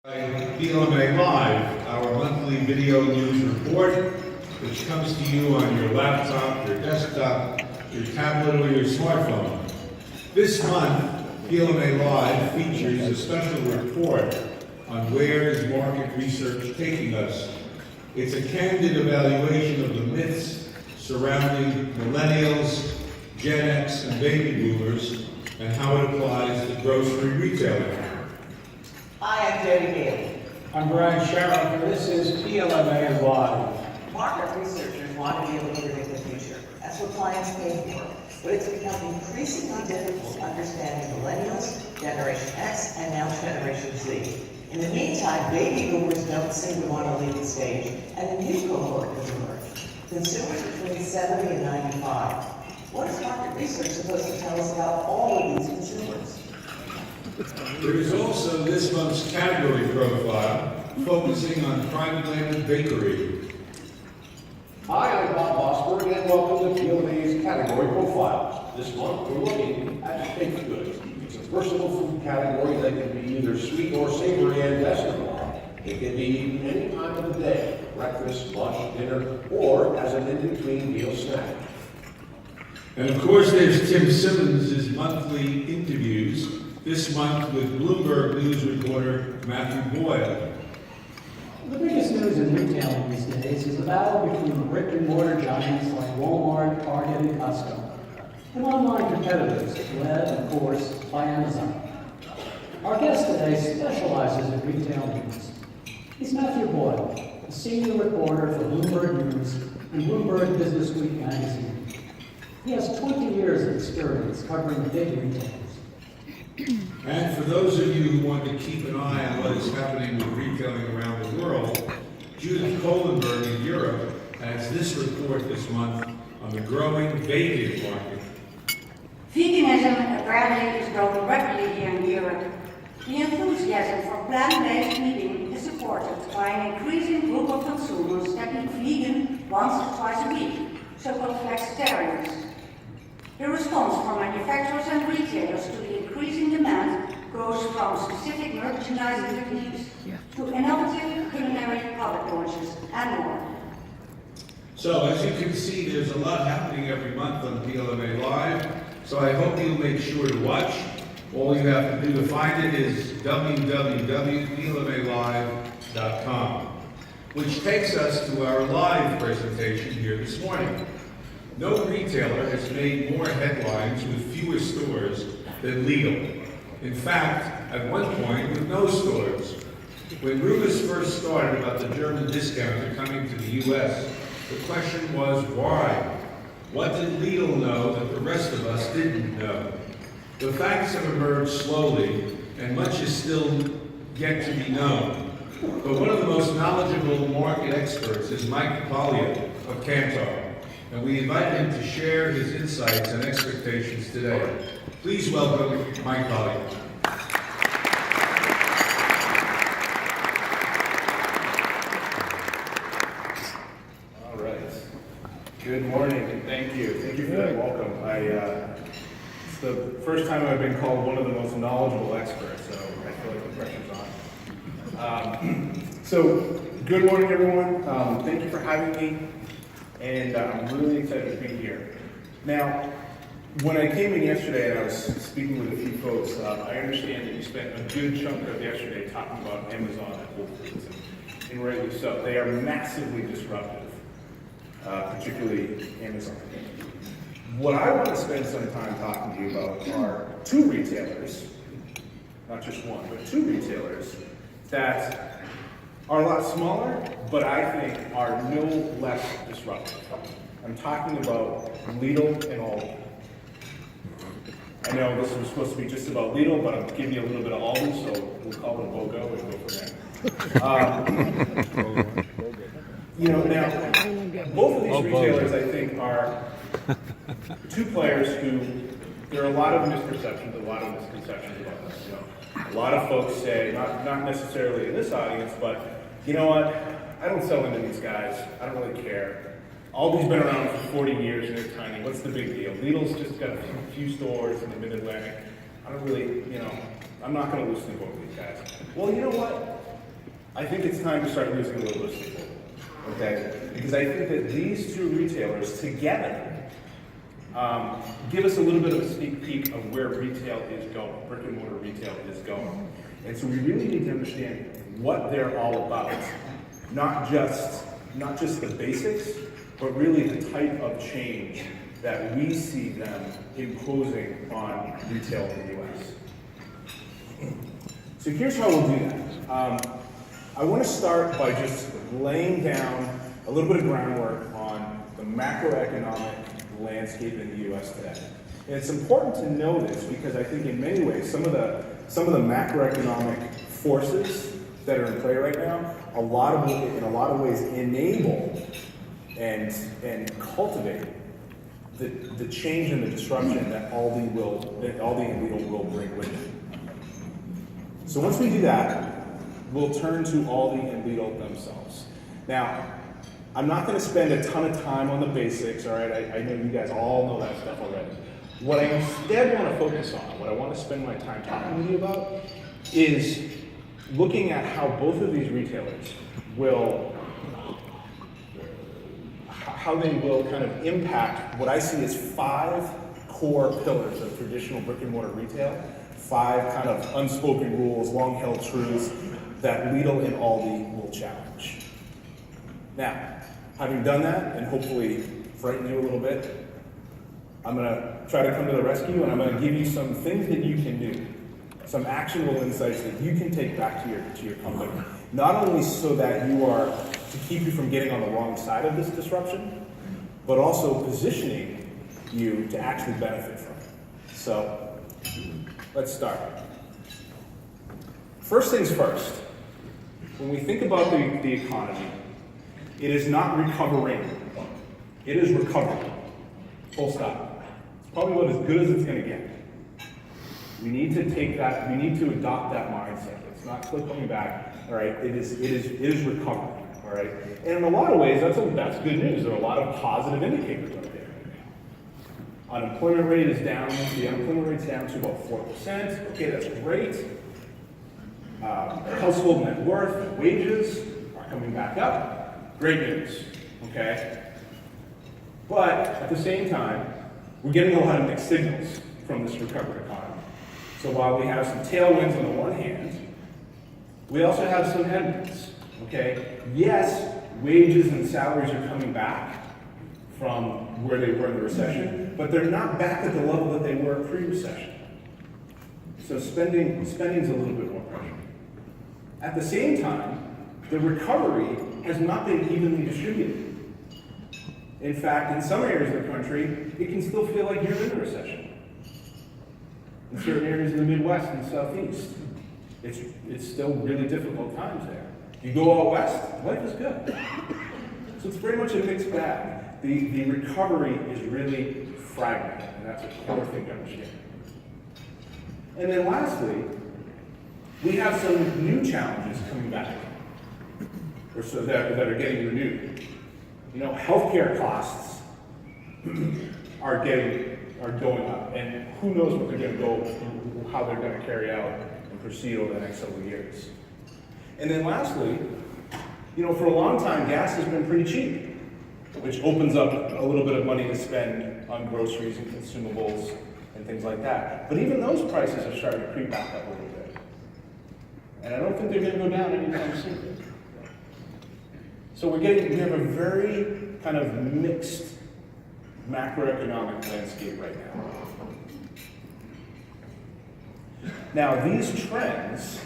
PLMA Live, our monthly video news report, which comes to you on your laptop, your desktop, your tablet, or your smartphone. This month, PLMA Live features a special report on where is market research taking us. It's a candid evaluation of the myths surrounding millennials, Gen X, and baby boomers, and how it applies to grocery retailing. Hi, I'm Jody Bailey. I'm Brian Sheriff, and this is PLMA Live. Market researchers want to be able to predict the future. That's what clients pay for. But it's become increasingly difficult understanding millennials, Generation X, and now Generation Z. In the meantime, baby boomers don't seem to want to leave the stage, and a new cohort has emerged. Consumers between 70 and 95. What is market research supposed to tell us about all of these consumers? There is also this month's category profile, focusing on private label bakery. Hi, I'm Bob Bosberg, and welcome to PLMA's Category Profile. This month, we're looking at baked goods. It's a versatile food category that can be either sweet or savory and festival. It can be eaten any time of the day, breakfast, lunch, dinner, or as an in-between meal snack. And of course, there's Tim Simmons' monthly interviews, this month with Bloomberg News reporter Matthew Boyle. The biggest news in retailing these days is the battle between brick and mortar giants like Walmart, Target, and Costco, and online competitors led, of course, by Amazon. Our guest today specializes in retail news. He's Matthew Boyle, a senior reporter for Bloomberg News and Bloomberg Business Week magazine. He has 20 years of experience covering big retailers. And for those of you who want to keep an eye on what is happening with retailing around the world, Judith Kohlenberg in Europe has this report this month on the growing vegan market. Veganism apparently is growing rapidly here in Europe. The enthusiasm for plant-based eating is supported by an increasing group of consumers that eat vegan once or twice a week, so-called flexitarians. The response from manufacturers and retailers to the increasing demand goes from specific merchandising techniques to innovative culinary product launches and more. So as you can see, there's a lot happening every month on PLMA Live, so I hope you'll make sure to watch. All you have to do to find it is www.plmalive.com, which takes us to our live presentation here this morning. No retailer has made more headlines with fewer stores than Lidl. In fact, at one point, with no stores. When rumors first started about the German discounter coming to the U.S., the question was why? What did Lidl know that the rest of us didn't know? The facts have emerged slowly, and much is still yet to be known. But one of the most knowledgeable market experts is Mike Pollia of Kantar, and we invite him to share his insights and expectations today. Please welcome Mike Pollia. All right. Good morning, and thank you. Thank you for that welcome. It's the first time I've been called one of the most knowledgeable experts, so I feel like the pressure's on. So, good morning, everyone. Thank you for having me, and I'm really excited to be here. Now, when I came in yesterday and I was speaking with a few folks, I understand that you spent a good chunk of yesterday talking about Amazon and Whole Foods, and rightly so. They are massively disruptive, particularly Amazon. What I want to spend some time talking to you about are two retailers, not just one, but two retailers that are a lot smaller, but I think are no less disruptive. I'm talking about Lidl and Aldi. I know this was supposed to be just about Lidl, but I'm giving you a little bit of Aldi, so we'll call it a BOGO and go from there. Now, both of these retailers, I think, are two players who, there are a lot of misperceptions, a lot of misconceptions about them. A lot of folks say, not necessarily in this audience, but you know what, I don't sell into these guys, I don't really care. Aldi's been around for 40 years and they're tiny, what's the big deal? Lidl's just got a few stores in the Mid-Atlantic. I don't really, I'm not gonna lose sleep over these guys. Well, you know what? I think it's time to start losing a little bit of sleep, okay? Because I think that these two retailers together give us a little bit of a sneak peek of where retail is going, brick and mortar retail is going. And so we really need to understand what they're all about. Not just the basics, but really the type of change that we see them imposing on retail in the US. So here's how we'll do that. I want to start by just laying down a little bit of groundwork on the macroeconomic landscape in the US today. And it's important to know this because I think in many ways some of the macroeconomic forces that are in play right now, in a lot of ways enable and cultivate the change and the disruption that Aldi and Lidl will bring with it. So once we do that, we'll turn to Aldi and Lidl themselves. Now, I'm not going to spend a ton of time on the basics, all right? I know you guys all know that stuff already. What I instead want to focus on, what I want to spend my time talking with you about, is looking at how both of these retailers will kind of impact what I see as 5 core pillars of traditional brick and mortar retail, 5 kind of unspoken rules, long-held truths that Lidl and Aldi will challenge. Now, having done that and hopefully frighten you a little bit, I'm going to try to come to the rescue and I'm going to give you some things that you can do, some actionable insights that you can take back to your company. Not only so that to keep you from getting on the wrong side of this disruption, but also positioning you to actually benefit from it. So, let's start. First things first, when we think about the economy, it is not recovering, it is recovering. Full stop. It's probably about as good as it's going to get. We need to adopt that mindset. It's not coming back, all right? It is recovering, all right? And in a lot of ways, that's good news. There are a lot of positive indicators out there right now. Unemployment rate is down. The unemployment rate's down to about 4%. Okay, that's great. Household net worth, wages are coming back up. Great news, okay? But at the same time, we're getting a lot of mixed signals from this recovered economy. So while we have some tailwinds on the one hand, we also have some headwinds, okay? Yes, wages and salaries are coming back from where they were in the recession, but they're not back at the level that they were pre-recession. So spending's a little bit more pressure. At the same time, the recovery has not been evenly distributed. In fact, in some areas of the country, it can still feel like you're in a recession. In certain areas of the Midwest and Southeast, it's still really difficult times there. You go out west, life is good. So it's very much a mixed bag. The recovery is really fragmented, and that's a core thing to understand. And then lastly, we have some new challenges coming back, or so that are getting renewed. You know, healthcare costs are going up, and who knows what they're going to go, how they're going to carry out and proceed over the next several years. And then lastly, you know, for a long time, gas has been pretty cheap, which opens up a little bit of money to spend on groceries and consumables and things like that. But even those prices are starting to creep back up a little bit. And I don't think they're going to go down anytime soon. So we have a very kind of mixed macroeconomic landscape right now. Now, these trends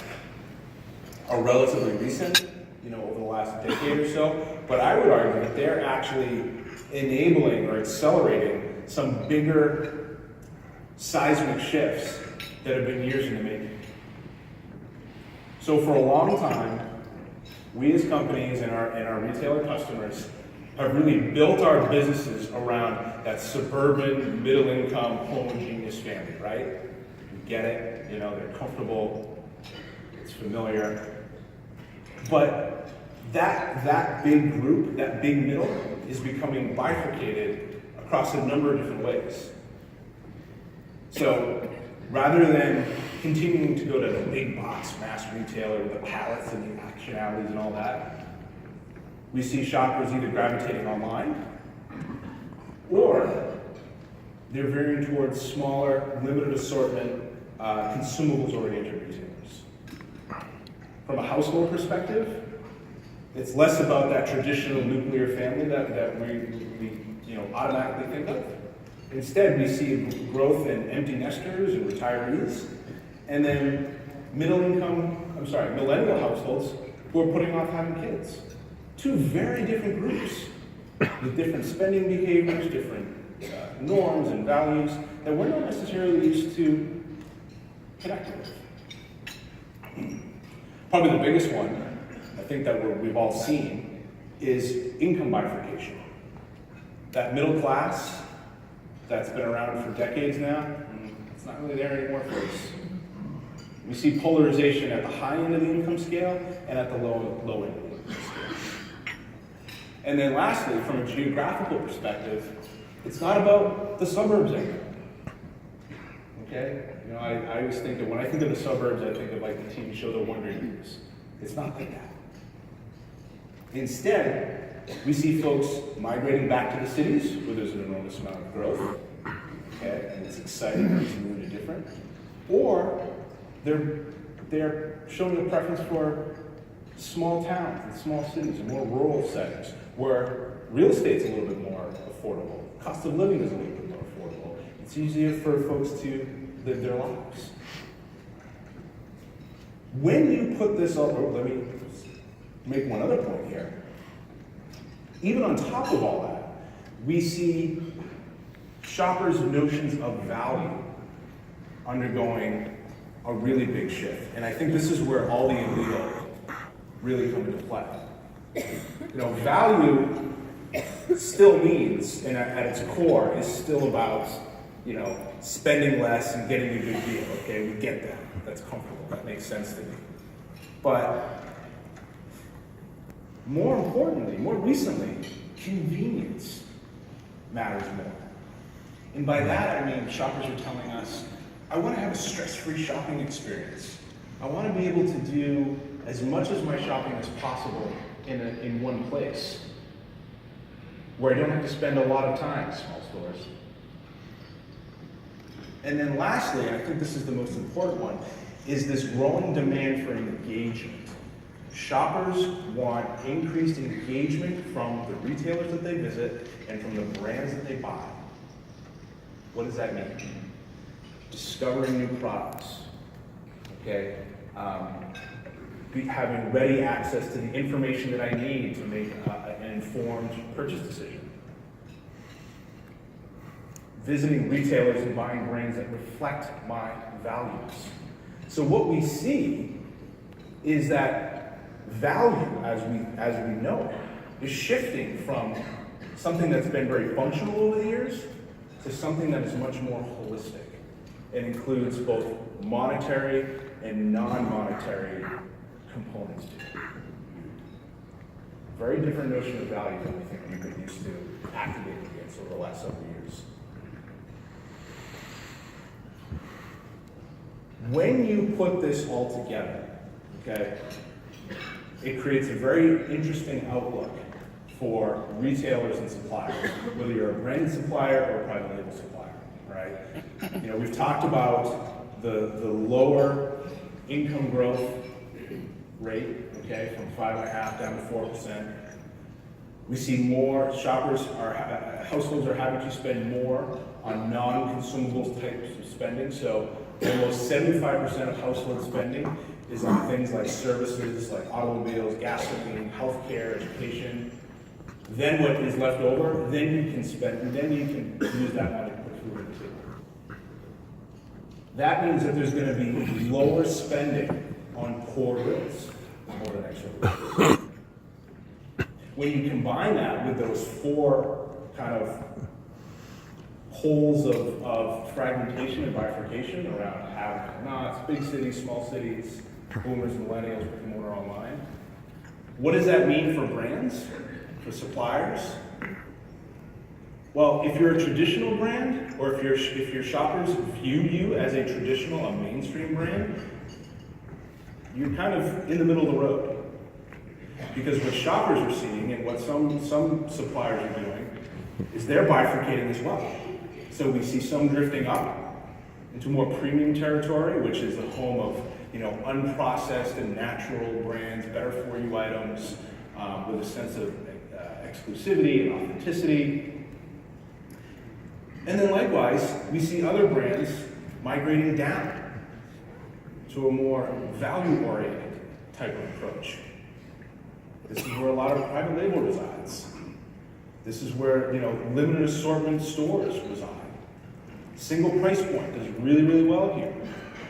are relatively recent, you know, over the last decade or so, but I would argue that they're actually enabling or accelerating some bigger seismic shifts that have been years in the making. So for a long time, we as companies and our retailer customers have really built our businesses around that suburban, middle-income, homogeneous family, right? We get it, you know, they're comfortable, it's familiar. But that big group, that big middle, is becoming bifurcated across a number of different ways. So rather than continuing to go to the big box mass retailer with the pallets and the actionalities and all that. We see shoppers either gravitating online or they're veering towards smaller, limited assortment, consumables-oriented retailers. From a household perspective, it's less about that traditional nuclear family that we automatically think of. Instead, we see growth in empty nesters and retirees, and then millennial households who are putting off having kids. Two very different groups with different spending behaviors, different norms and values that we're not necessarily used to connecting with. Probably the biggest one, I think that we've all seen, is income bifurcation. That middle class that's been around for decades now, it's not really there anymore, folks. We see polarization at the high end of the income scale and at the low end of the income scale. And then lastly, from a geographical perspective, it's not about the suburbs anymore. Okay? I always think that when I think of the suburbs, I think of like the TV show The Wonder Years. It's not like that. Instead, we see folks migrating back to the cities where there's an enormous amount of growth, okay, and it's exciting and it's new and different. Or they're showing a preference for small towns and small cities and more rural settings where real estate's a little bit more affordable, cost of living is a little bit more affordable. It's easier for folks to live their lives. When you put this up, let me make one other point here. Even on top of all that, we see shoppers' notions of value undergoing a really big shift. And I think this is where all the illegal really come into play. Value still means, and at its core, is still about, spending less and getting a good deal, okay? We get that. That's comfortable. That makes sense to me. But more importantly, more recently, convenience matters more. And by that, I mean shoppers are telling us, I want to have a stress-free shopping experience. I want to be able to do as much of my shopping as possible in one place, where I don't have to spend a lot of time in small stores. And then lastly, and I think this is the most important one, is this growing demand for engagement. Shoppers want increased engagement from the retailers that they visit and from the brands that they buy. What does that mean? Discovering new products, okay? Having ready access to the information that I need to make an informed purchase decision. Visiting retailers and buying brands that reflect my values. So what we see is that value, as we know it, is shifting from something that's been very functional over the years to something that is much more holistic. It includes both monetary and non-monetary components to it. Very different notion of value than we think we've been used to activating against over the last several years. When you put this all together, okay, it creates a very interesting outlook for retailers and suppliers, whether you're a branded supplier or a private label supplier, right? We've talked about the lower income growth rate, okay, from 5.5% down to 4%. We see more households are having to spend more on non-consumables types of spending. So almost 75% of household spending is on things like services, like automobiles, gasoline, healthcare, education. Then what is left over, then you can use that money to put food on the table. That means that there's going to be lower spending on core goods over the next several years. When you combine that with those four kind of holes of fragmentation and bifurcation around have-nots, big cities, small cities, boomers, millennials, brick and mortar, online. What does that mean for brands, for suppliers? Well, if you're a traditional brand, or if your shoppers view you as a traditional, a mainstream brand, you're kind of in the middle of the road. Because what shoppers are seeing and what some suppliers are doing is they're bifurcating as well. So we see some drifting up into more premium territory, which is the home of unprocessed and natural brands, better for you items, with a sense of exclusivity and authenticity. And then likewise, we see other brands migrating down to a more value-oriented type of approach. This is where a lot of private label resides. This is where limited assortment stores reside. Single price point does really, really well here.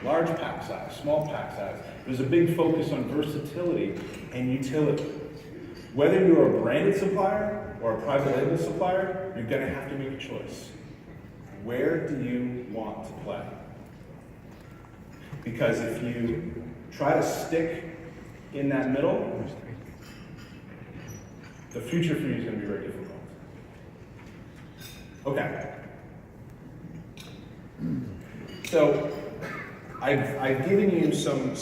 Large pack size, small pack size. There's a big focus on versatility and utility. Whether you're a branded supplier or a private label supplier, you're gonna have to make a choice. Where do you want to play? Because if you try to stick in that middle, the future for you is gonna be very difficult. Okay. So I've given you some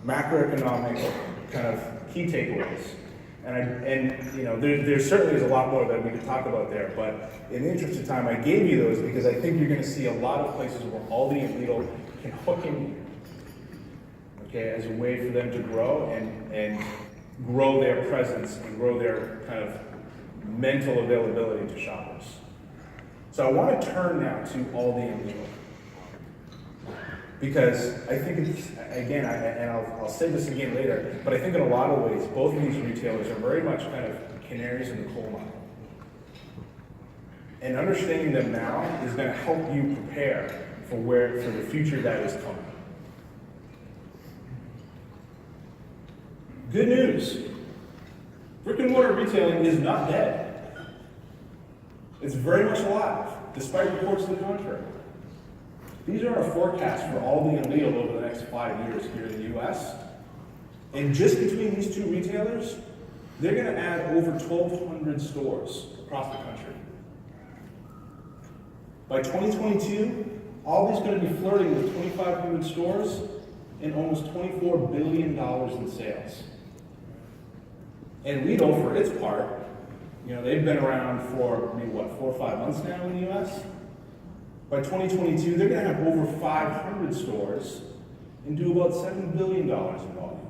macroeconomic kind of key takeaways, and there certainly is a lot more that we could talk about there. But in the interest of time, I gave you those because I think you're going to see a lot of places where Aldi and Lidl can hook in, okay, as a way for them to grow and grow their presence and grow their kind of mental availability to shoppers. So I want to turn now to Aldi and Lidl. Because I think it's, again, I'll say this again later, but I think in a lot of ways, both of these retailers are very much kind of canaries in the coal mine. And understanding them now is going to help you prepare for the future that is coming. Good news. Brick and mortar retailing is not dead. It's very much alive, despite reports to the contrary. These are our forecasts for Aldi and Lidl over the next 5 years here in the US. And just between these two retailers, they're going to add over 1,200 stores across the country. By 2022, Aldi's going to be flirting with 2,500 stores and almost $24 billion in sales. And Lidl, for its part, they've been around for maybe 4 or 5 months now in the US. By 2022, they're going to have over 500 stores and do about $7 billion in volume.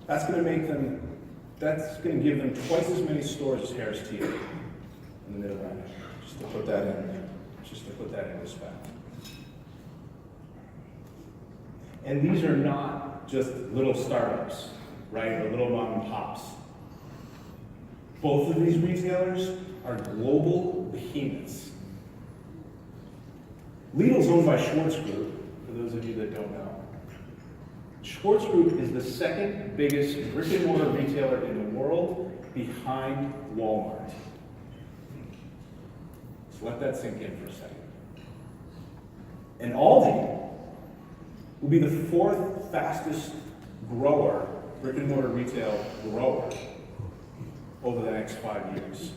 That's going to give them twice as many stores as Harris Teeter in the Mid-Atlantic. Just to put that in perspective. And these are not just little startups, right, or little mom and pops. Both of these retailers are global behemoths. Lidl's owned by Schwartz Group, for those of you that don't know. Schwartz Group is the second biggest brick and mortar retailer in the world behind Walmart. So let that sink in for a second. And Aldi will be the 4th fastest grower, brick and mortar retail grower, over the next 5 years.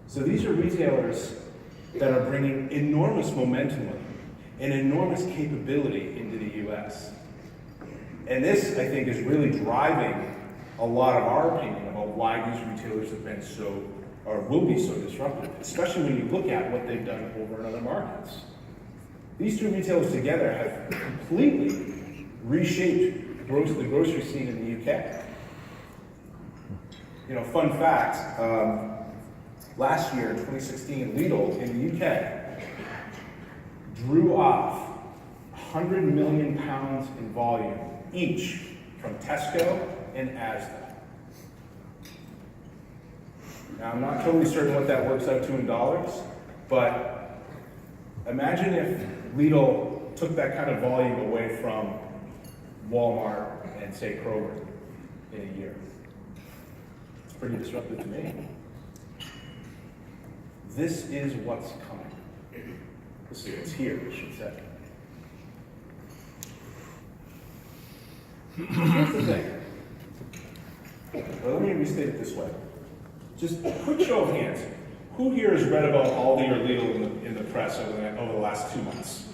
So these are retailers that are bringing enormous momentum and enormous capability into the US. And this, I think, is really driving a lot of our opinion about why these retailers have been so, or will be so disruptive, especially when you look at what they've done over in other markets. These two retailers together have completely reshaped the grocery scene in the UK. Fun fact, last year, in 2016, Lidl in the UK drew off 100 million pounds in volume each from Tesco and Asda. Now, I'm not totally certain what that works out to in dollars, but imagine if Lidl took that kind of volume away from Walmart and, say, Kroger in a year. It's pretty disruptive to me. This is what's coming. It's here, I should say. Here's the thing. Well, let me restate it this way. Just a quick show of hands. Who here has read about Aldi or Lidl in the press over the last 2 months?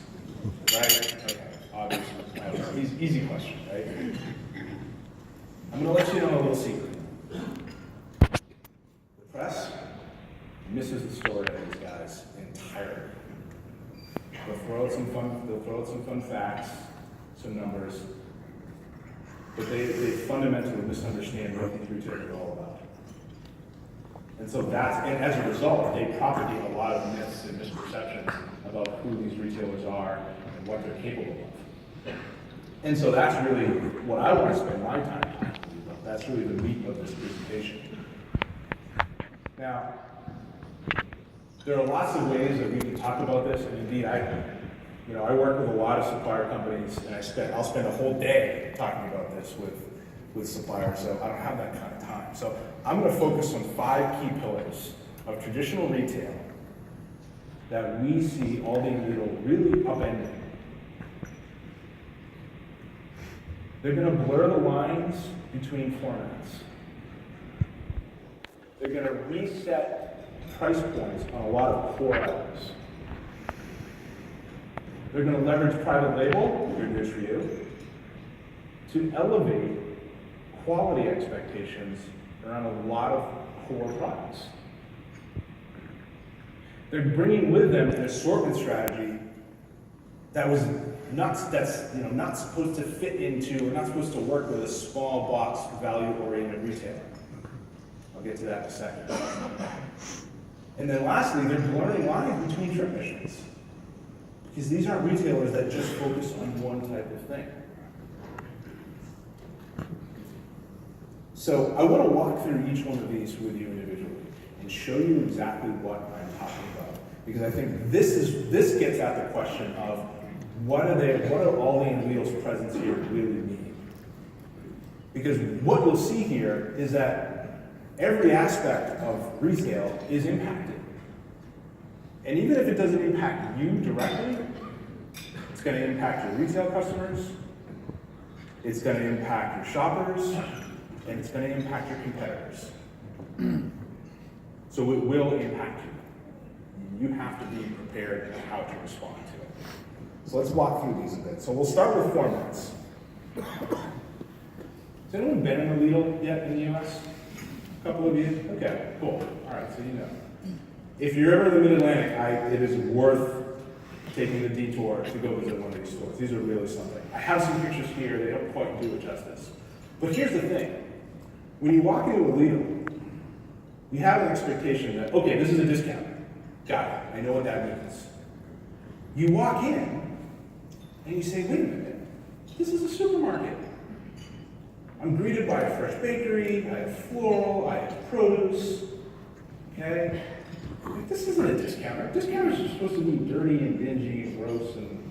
Right? Okay, obviously. Easy question, right? I'm going to let you know a little secret. The press misses the story of these guys entirely. They'll throw out some fun facts, some numbers, but they fundamentally misunderstand what these retailers are all about. And so and as a result, they propagate a lot of myths and misperceptions about who these retailers are and what they're capable of. And so that's really what I want to spend my time talking about. That's really the meat of this presentation. Now, there are lots of ways that we can talk about this, and indeed I work with a lot of supplier companies, and I'll spend a whole day talking about this with suppliers, so I don't have that kind of time. So I'm going to focus on 5 key pillars of traditional retail that we see Aldi and Lidl really upending. They're going to blur the lines between formats. They're going to reset price points on a lot of core items. They're going to leverage private label, good news for you, to elevate quality expectations around a lot of core products. They're bringing with them an assortment strategy that's not supposed to fit into, or not supposed to work with a small box value-oriented retailer. I'll get to that in a second. And then lastly, they're blurring lines between trip missions. Because these aren't retailers that just focus on one type of thing. So I want to walk through each one of these with you individually and show you exactly what I'm talking about. Because I think this gets at the question of what are Aldi and Lidl's presence here really mean? Because what you'll see here is that every aspect of retail is impacted. And even if it doesn't impact you directly, it's going to impact your retail customers, it's going to impact your shoppers, and it's going to impact your competitors. So it will impact you. You have to be prepared on how to respond to it. So let's walk through these a bit. So we'll start with formats. Has anyone been in a Lidl yet in the US? A couple of you? Okay, cool. All right, so you know. If you're ever in the Mid-Atlantic, it is worth taking the detour to go visit one of these stores. These are really something. I have some pictures here. They don't quite do it justice. But here's the thing. When you walk into a Lidl, you have an expectation that, okay, this is a discount. Got it. I know what that means. You walk in, and you say, wait a minute. This is a supermarket. I'm greeted by a fresh bakery. I have floral. I have produce. Okay? This isn't a discounter. Discounters are supposed to be dirty and dingy and gross and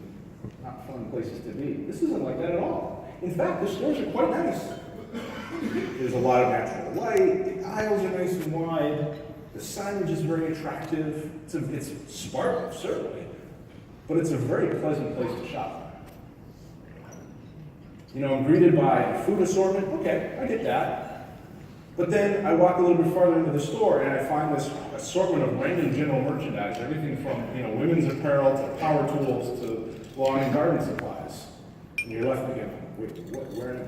not fun places to be. This isn't like that at all. In fact, the stores are quite nice. There's a lot of natural light. The aisles are nice and wide. The signage is very attractive. It's sparkling, certainly, but it's a very pleasant place to shop. I'm greeted by a food assortment. Okay, I get that. But then I walk a little bit farther into the store and I find this assortment of random general merchandise, everything from women's apparel to power tools to lawn and garden supplies. And you're left thinking, wait, where am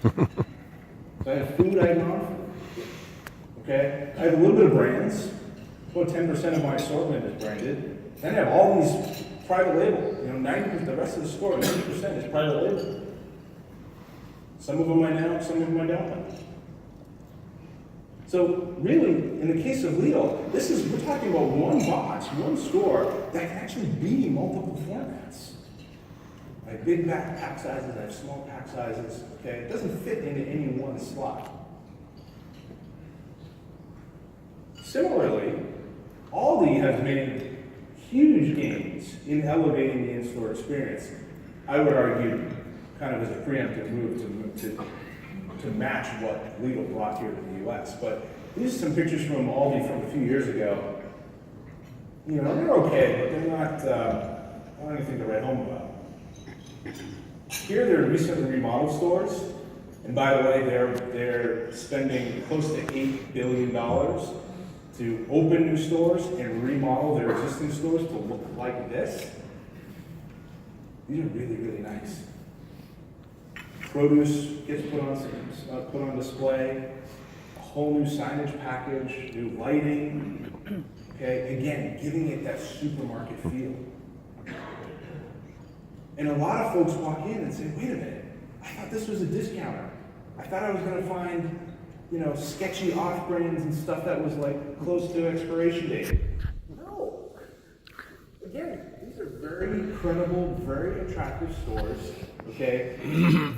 I? So I have food item on. Okay, I have a little bit of brands. About 10% of my assortment is branded. Then I have all these private label. 90%, the rest of the store, 90% is private label. Some of them I know, some of them I don't know. So really, in the case of Lidl, we're talking about one box, one store that can actually be multiple formats. I have big pack sizes, I have small pack sizes, okay? It doesn't fit into any one slot. Similarly, Aldi has made huge gains in elevating the in-store experience. I would argue, kind of as a preemptive move to match what Lidl brought here to the US. But these are some pictures from Aldi from a few years ago. They're okay, but they're not anything to write home about. Here they're recently remodeled stores. And by the way, they're spending close to $8 billion to open new stores and remodel their existing stores to look like this. These are really, really nice. Produce gets put on display, a whole new signage package, new lighting. Okay, again, giving it that supermarket feel. And a lot of folks walk in and say, wait a minute, I thought this was a discounter. I thought I was gonna find, sketchy off-brands and stuff that was like close to expiration date. No. Again, these are very credible, very attractive stores, okay,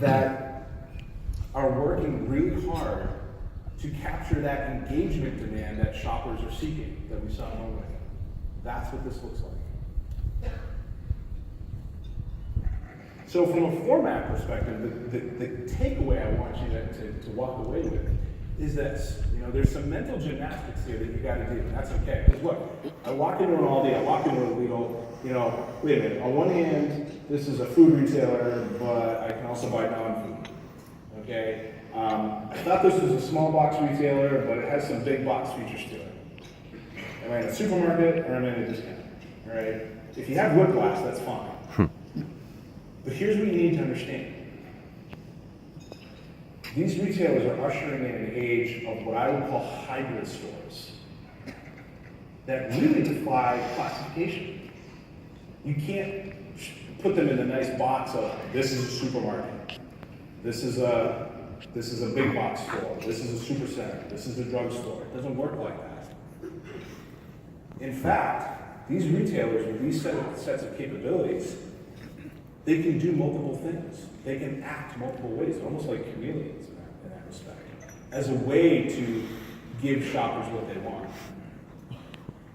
that are working really hard to capture that engagement demand that shoppers are seeking that we saw in Norway. That's what this looks like. So from a format perspective, the takeaway I want you to walk away with is that there's some mental gymnastics here that you got to do, and that's okay. Because look, I walk into an Aldi, I walk into a Lidl, wait a minute. On one hand, this is a food retailer, but I can also buy non-food. Okay. I thought this was a small box retailer, but it has some big box features to it. Am I in a supermarket or am I in a discount? All right. If you have whiplash, that's fine. But here's what you need to understand. These retailers are ushering in an age of what I would call hybrid stores that really defy classification. You can't put them in a nice box of, this is a supermarket, this is a big box store, this is a supercenter, this is a drugstore. It doesn't work like that. In fact, these retailers with these sets of capabilities, they can do multiple things. They can act multiple ways, almost like chameleons in that respect, as a way to give shoppers what they want.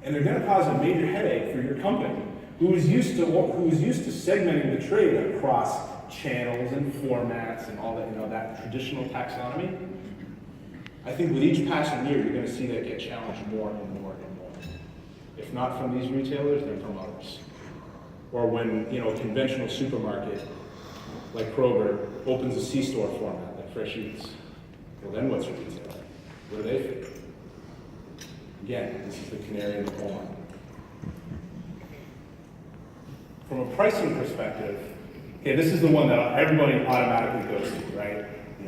And they're going to cause a major headache for your company, who is used to segmenting the trade across channels and formats and all that, that traditional taxonomy. I think with each passing year, you're going to see that get challenged more and more and more. If not from these retailers, then from others. Or when, a conventional supermarket like Kroger opens a C-store format like Fresh Eats, well then what's your retailer? Where do they fit? Again, this is the canary in the coal mine. From a pricing perspective, okay, this is the one that everybody automatically goes to, right?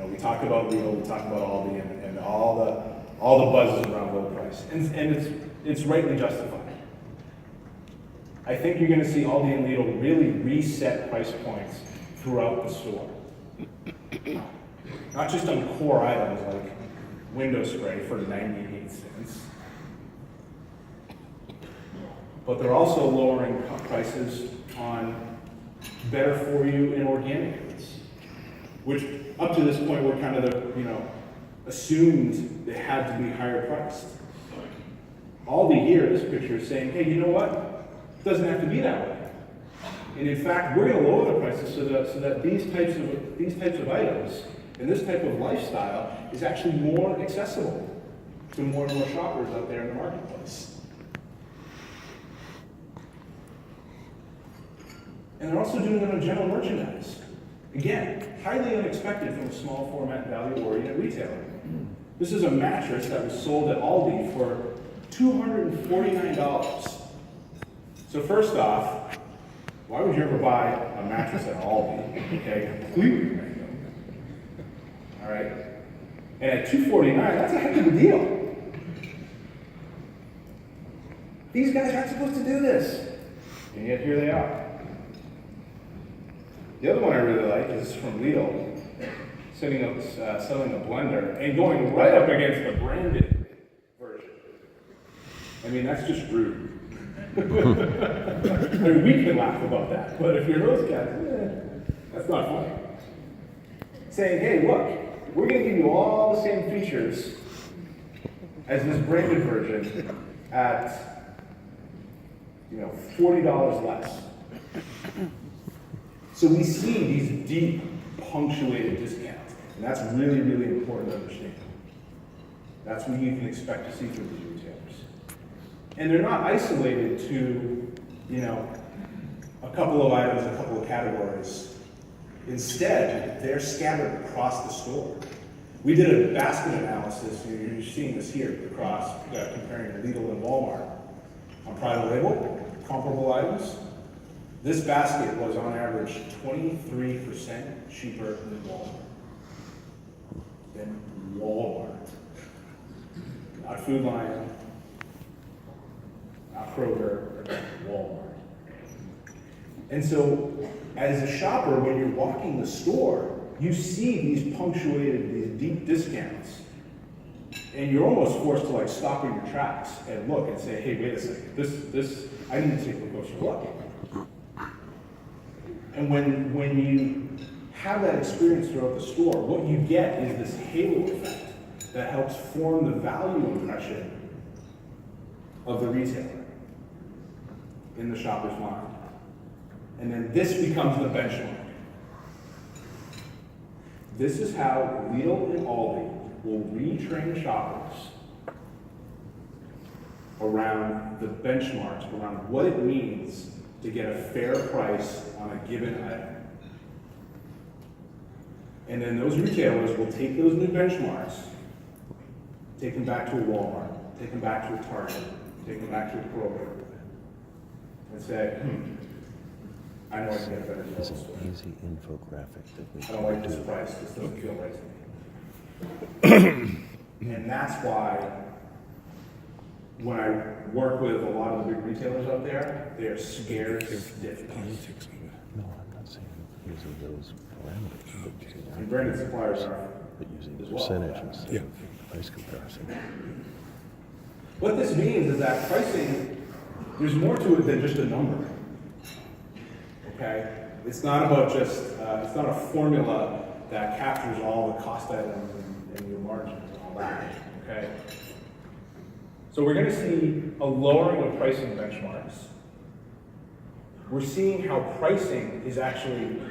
We talk about Lidl, we talk about Aldi, and all the buzzes around low price, and it's rightly justified. I think you're going to see Aldi and Lidl really reset price points throughout the store. Not just on core items like window spray for 98 cents, but they're also lowering prices on better for you and organic goods, which up to this point were kind of assumed they had to be higher priced. Aldi here, this picture is saying, hey, you know what? It doesn't have to be that way. And in fact, we're going to lower the prices so that these types of items and this type of lifestyle is actually more accessible to more and more shoppers out there in the marketplace. And they're also doing it on general merchandise. Again, highly unexpected from a small format value-oriented retailer. This is a mattress that was sold at Aldi for $249. So first off, why would you ever buy a mattress at Aldi? Okay, completely random. All right, and at $249, that's a heck of a deal. These guys aren't supposed to do this, and yet here they are. The other one I really like is from Lidl, selling a blender and going right up against the branded version. I mean, that's just rude. I mean, we can laugh about that, but if you're those guys, that's not funny. Saying, hey, look, we're going to give you all the same features as this branded version at, $40 less. So we see these deep, punctuated discounts, and that's really, really important to understand. That's what you can expect to see from these retailers. And they're not isolated to, a couple of items, a couple of categories. Instead, they're scattered across the store. We did a basket analysis, you're seeing this here across, comparing Lidl and Walmart. On private label, comparable items, this basket was on average 23% cheaper than Walmart. Not Food Lion, not Kroger, Walmart. And so, as a shopper, when you're walking the store, you see these punctuated, these deep discounts, and you're almost forced to like stop in your tracks and look and say, hey, wait a second, this, I need to take a closer look. And when you have that experience throughout the store, what you get is this halo effect that helps form the value impression of the retailer in the shopper's mind. And then this becomes the benchmark. This is how Lidl and Aldi will retrain shoppers around the benchmarks, around what it means to get a fair price on a given item. And then those retailers will take those new benchmarks, take them back to a Walmart, take them back to a Target, take them back to a Kroger, and say, I know I can get a better deal. It's an easy infographic that we I don't like this do. price, this doesn't feel right to me. And that's why when I work with a lot of the big retailers out there, they're scared stiff. No, I'm not saying using those parameters, but using And branded suppliers are but using as well. percentage instead of price comparison. What this means is that pricing, there's more to it than just a number. Okay? It's not about just, it's not a formula that captures all the cost items and your margins and all that. Okay? So we're going to see a lowering of pricing benchmarks. We're seeing how pricing is actually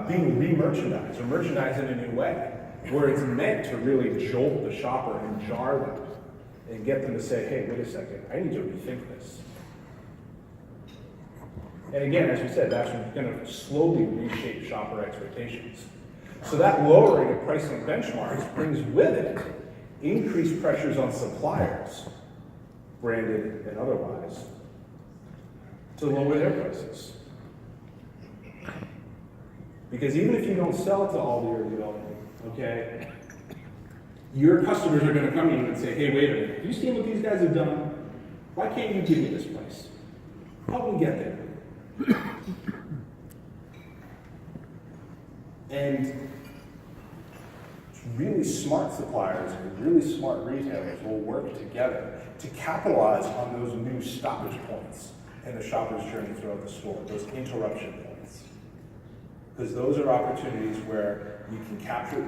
being re-merchandised or merchandised in a new way, where it's meant to really jolt the shopper and jar them and get them to say, hey, wait a second, I need to rethink this. And again, as we said, that's going to slowly reshape shopper expectations. So that lowering of pricing benchmarks brings with it increased pressures on suppliers, branded and otherwise, to lower their prices. Because even if you don't sell it to Aldi or Lidl, okay, your customers are going to come to you and say, hey, wait a minute, have you seen what these guys have done? Why can't you give me this price? Help me get there. And really smart suppliers and really smart retailers will work together to capitalize on those new stoppage points in the shopper's journey throughout the store, those interruption points. Because those are opportunities where you can capture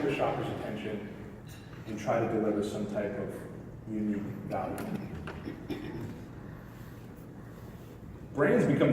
the shopper's attention and try to deliver some type of unique value. Brands become